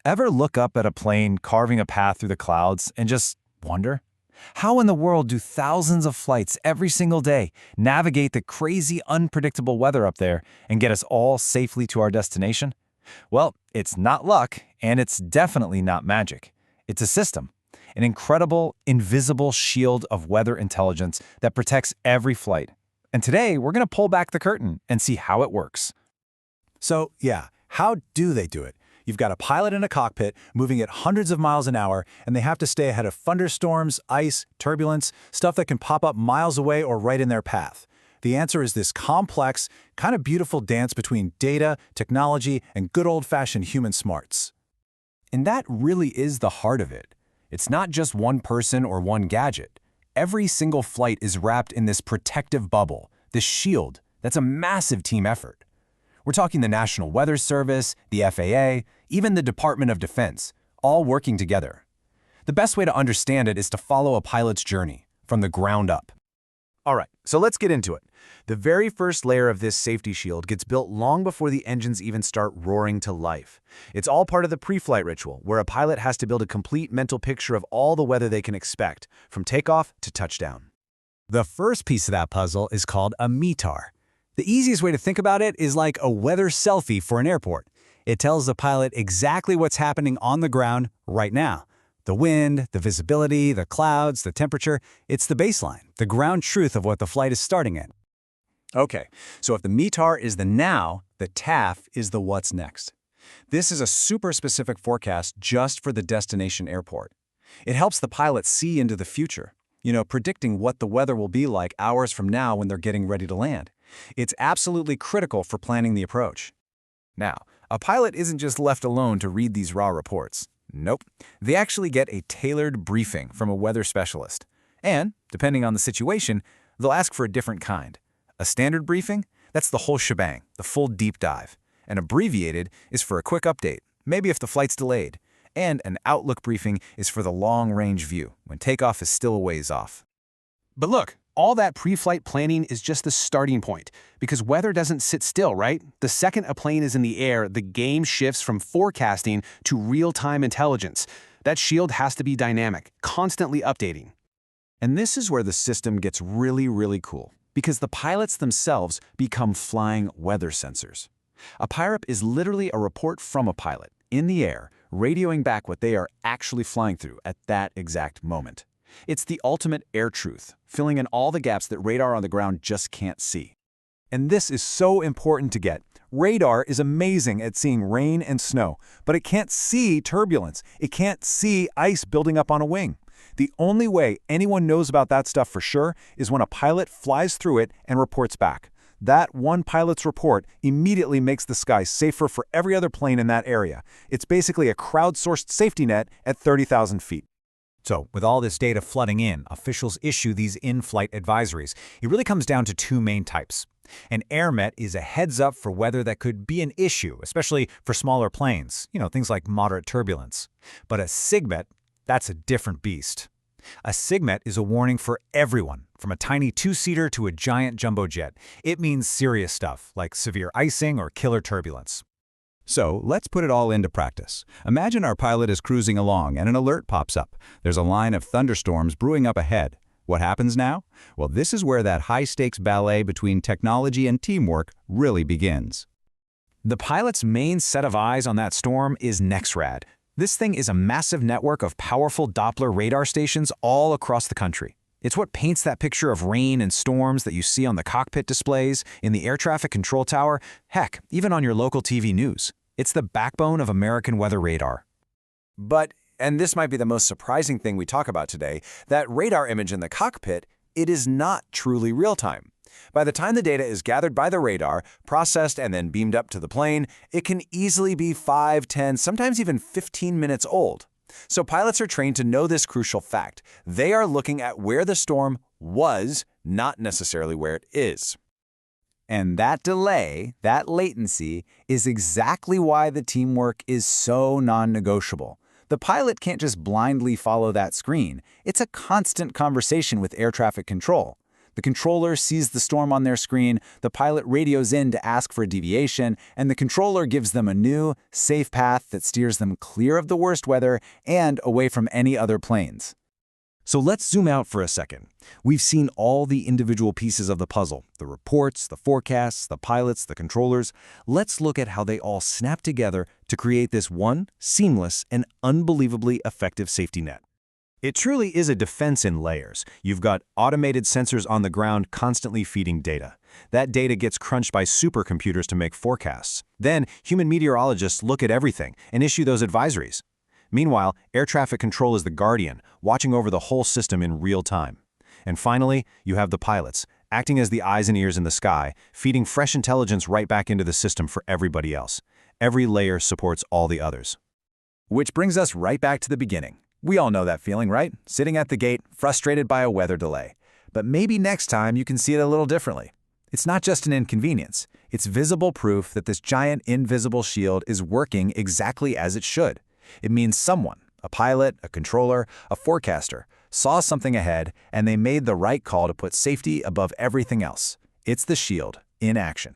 Ever look up at a plane carving a path through the clouds and just wonder? How in the world do thousands of flights every single day navigate the crazy, unpredictable weather up there and get us all safely to our destination? Well, it's not luck, and it's definitely not magic. It's a system, an incredible, invisible shield of weather intelligence that protects every flight. And today, we're going to pull back the curtain and see how it works. So, yeah, how do they do it? You've got a pilot in a cockpit moving at hundreds of miles an hour, and they have to stay ahead of thunderstorms, ice, turbulence, stuff that can pop up miles away or right in their path. The answer is this complex, kind of beautiful dance between data, technology, and good old-fashioned human smarts. And that really is the heart of it. It's not just one person or one gadget. Every single flight is wrapped in this protective bubble, this shield, that's a massive team effort. We're talking the National Weather Service, the FAA, even the Department of Defense, all working together. The best way to understand it is to follow a pilot's journey, from the ground up. All right, so let's get into it. The very first layer of this safety shield gets built long before the engines even start roaring to life. It's all part of the pre-flight ritual, where a pilot has to build a complete mental picture of all the weather they can expect, from takeoff to touchdown. The first piece of that puzzle is called a METAR. The easiest way to think about it is like a weather selfie for an airport. It tells the pilot exactly what's happening on the ground right now. The wind, the visibility, the clouds, the temperature, it's the baseline, the ground truth of what the flight is starting at. Okay, so if the METAR is the now, the TAF is the what's next. This is a super specific forecast just for the destination airport. It helps the pilot see into the future, predicting what the weather will be like hours from now when they're getting ready to land. It's absolutely critical for planning the approach. Now, a pilot isn't just left alone to read these raw reports. Nope. They actually get a tailored briefing from a weather specialist. And, depending on the situation, they'll ask for a different kind. A standard briefing? That's the whole shebang, the full deep dive. An abbreviated is for a quick update, maybe if the flight's delayed. And an outlook briefing is for the long-range view, when takeoff is still a ways off. But look, all that pre-flight planning is just the starting point, because weather doesn't sit still, right? The second a plane is in the air, the game shifts from forecasting to real-time intelligence. That shield has to be dynamic, constantly updating. And this is where the system gets really, really cool, because the pilots themselves become flying weather sensors. A PIREP is literally a report from a pilot, in the air, radioing back what they are actually flying through at that exact moment. It's the ultimate air truth, filling in all the gaps that radar on the ground just can't see. And this is so important to get. Radar is amazing at seeing rain and snow, but it can't see turbulence. It can't see ice building up on a wing. The only way anyone knows about that stuff for sure is when a pilot flies through it and reports back. That one pilot's report immediately makes the sky safer for every other plane in that area. It's basically a crowdsourced safety net at 30,000 feet. So, with all this data flooding in, officials issue these in-flight advisories. It really comes down to two main types. An AirMet is a heads-up for weather that could be an issue, especially for smaller planes, things like moderate turbulence. But a SIGMET, that's a different beast. A SIGMET is a warning for everyone, from a tiny two-seater to a giant jumbo jet. It means serious stuff, like severe icing or killer turbulence. So, let's put it all into practice. Imagine our pilot is cruising along and an alert pops up. There's a line of thunderstorms brewing up ahead. What happens now? Well, this is where that high-stakes ballet between technology and teamwork really begins. The pilot's main set of eyes on that storm is NEXRAD. This thing is a massive network of powerful Doppler radar stations all across the country. It's what paints that picture of rain and storms that you see on the cockpit displays, in the air traffic control tower, heck, even on your local TV news. It's the backbone of American weather radar. But, and this might be the most surprising thing we talk about today, that radar image in the cockpit, it is not truly real-time. By the time the data is gathered by the radar, processed and then beamed up to the plane, it can easily be 5, 10, sometimes even 15 minutes old. So pilots are trained to know this crucial fact. They are looking at where the storm was, not necessarily where it is. And that delay, that latency, is exactly why the teamwork is so non-negotiable. The pilot can't just blindly follow that screen. It's a constant conversation with air traffic control. The controller sees the storm on their screen, the pilot radios in to ask for a deviation, and the controller gives them a new, safe path that steers them clear of the worst weather and away from any other planes. So let's zoom out for a second. We've seen all the individual pieces of the puzzle, the reports, the forecasts, the pilots, the controllers. Let's look at how they all snap together to create this one, seamless, and unbelievably effective safety net. It truly is a defense in layers. You've got automated sensors on the ground constantly feeding data. That data gets crunched by supercomputers to make forecasts. Then, human meteorologists look at everything and issue those advisories. Meanwhile, air traffic control is the guardian, watching over the whole system in real time. And finally, you have the pilots, acting as the eyes and ears in the sky, feeding fresh intelligence right back into the system for everybody else. Every layer supports all the others. Which brings us right back to the beginning. We all know that feeling, right? Sitting at the gate, frustrated by a weather delay. But maybe next time you can see it a little differently. It's not just an inconvenience. It's visible proof that this giant invisible shield is working exactly as it should. It means someone, a pilot, a controller, a forecaster, saw something ahead and they made the right call to put safety above everything else. It's the shield in action.